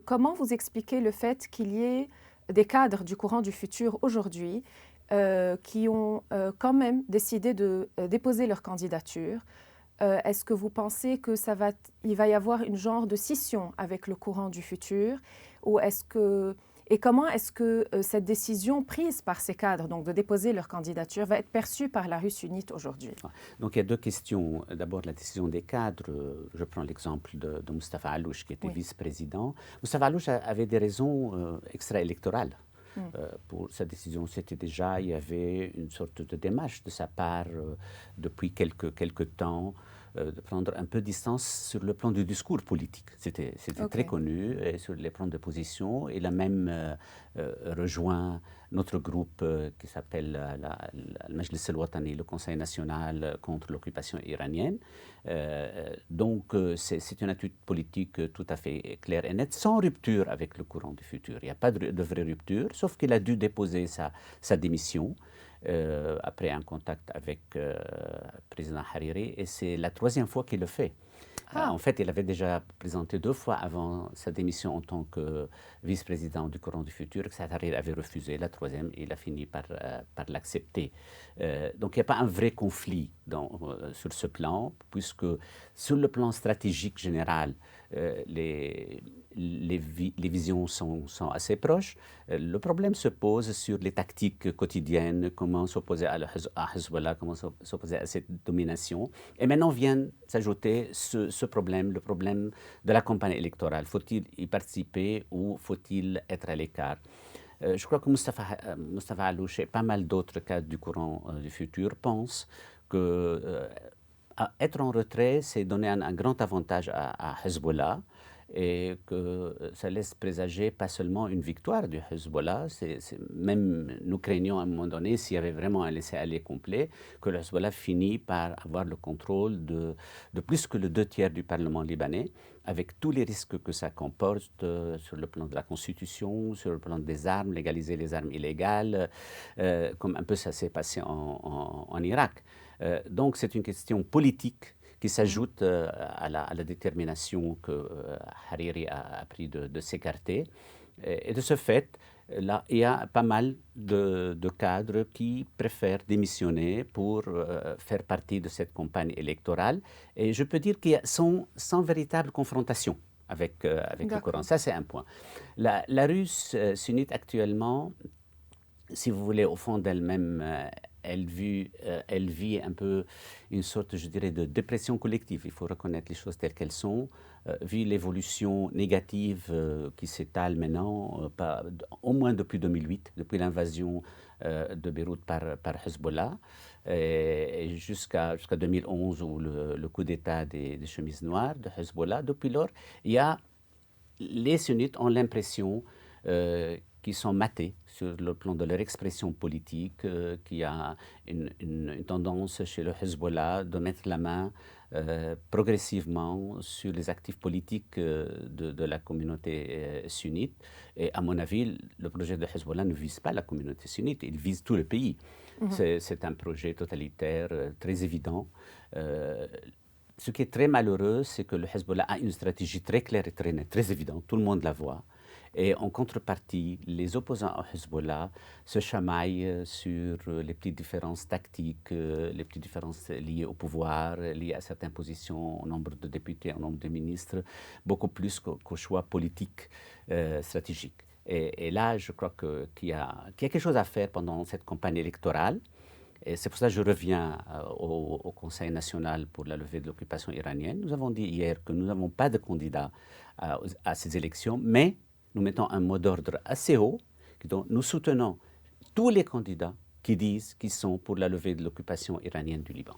comment vous expliquez le fait qu'il y ait des cadres du courant du futur aujourd'hui qui ont quand même décidé de déposer leur candidature? Est-ce que vous pensez que il va y avoir une genre de scission avec le courant du futur? Ou et comment est-ce que cette décision prise par ces cadres, donc de déposer leur candidature, va être perçue par la rue sunnite aujourd'hui? Donc il y a deux questions. D'abord, la décision des cadres. Je prends l'exemple de Mustapha Allouche, qui était Oui. vice-président. Mustapha Allouche avait des raisons extra-électorales. Mm. Pour sa décision, il y avait une sorte de démarche de sa part depuis quelques temps de prendre un peu distance sur le plan du discours politique. C'était très OK. connu et sur les plans de position. Il a même rejoint notre groupe qui s'appelle le Majlis al-Watani, le Conseil national contre l'occupation iranienne. Donc c'est une attitude politique tout à fait claire et nette, sans rupture avec le courant du futur. Il n'y a pas de vraie rupture, sauf qu'il a dû déposer sa démission après un contact avec le président Hariri, et c'est la troisième fois qu'il le fait. Ah. En fait, il avait déjà présenté 2 fois avant sa démission en tant que vice-président du courant du futur, que Saad Hariri avait refusé. La troisième, il a fini par l'accepter. Donc il n'y a pas un vrai conflit sur ce plan, puisque sur le plan stratégique général, les visions sont assez proches. Le problème se pose sur les tactiques quotidiennes, comment s'opposer à Hezbollah, comment s'opposer à cette domination. Et maintenant vient s'ajouter ce problème, le problème de la campagne électorale. Faut-il y participer ou faut-il être à l'écart? Je crois que Mustapha Allouche et pas mal d'autres cadres du courant du futur pensent que être en retrait, c'est donner un grand avantage à Hezbollah, et que ça laisse présager pas seulement une victoire du Hezbollah, même nous craignons à un moment donné, s'il y avait vraiment un laisser-aller complet, que le Hezbollah finit par avoir le contrôle de plus que le 2/3 du Parlement libanais, avec tous les risques que ça comporte sur le plan de la Constitution, sur le plan des armes, légaliser les armes illégales, comme un peu ça s'est passé en Irak. Donc c'est une question politique qui s'ajoute à la détermination que Hariri a pris de s'écarter. Et de ce fait, là, il y a pas mal de cadres qui préfèrent démissionner pour faire partie de cette campagne électorale. Et je peux dire qu'il y a sans véritable confrontation avec le Coran. Ça, c'est un point. La Russe sunnite actuellement, si vous voulez, au fond d'elle-même, elle vit un peu une sorte, je dirais, de dépression collective. Il faut reconnaître les choses telles qu'elles sont. Vu l'évolution négative qui s'étale maintenant, au moins depuis 2008, depuis l'invasion de Beyrouth par Hezbollah, et jusqu'à 2011, où le coup d'État des chemises noires de Hezbollah. Depuis lors, les sunnites ont l'impression qui sont matés sur le plan de leur expression politique, qu'il y a une tendance chez le Hezbollah de mettre la main progressivement sur les actifs politiques de la communauté sunnite. Et à mon avis, le projet de Hezbollah ne vise pas la communauté sunnite, il vise tout le pays. C'est un projet totalitaire très évident. Ce qui est très malheureux, c'est que le Hezbollah a une stratégie très claire et très nette, très évidente, tout le monde la voit. Et en contrepartie, les opposants au Hezbollah se chamaillent sur les petites différences tactiques, les petites différences liées au pouvoir, liées à certaines positions, au nombre de députés, au nombre de ministres, beaucoup plus qu'au choix politique stratégique. Et là, je crois qu'il y a quelque chose à faire pendant cette campagne électorale. Et c'est pour ça que je reviens au Conseil national pour la levée de l'occupation iranienne. Nous avons dit hier que nous n'avons pas de candidat à ces élections, mais nous mettons un mot d'ordre assez haut, dont nous soutenons tous les candidats qui disent qu'ils sont pour la levée de l'occupation iranienne du Liban.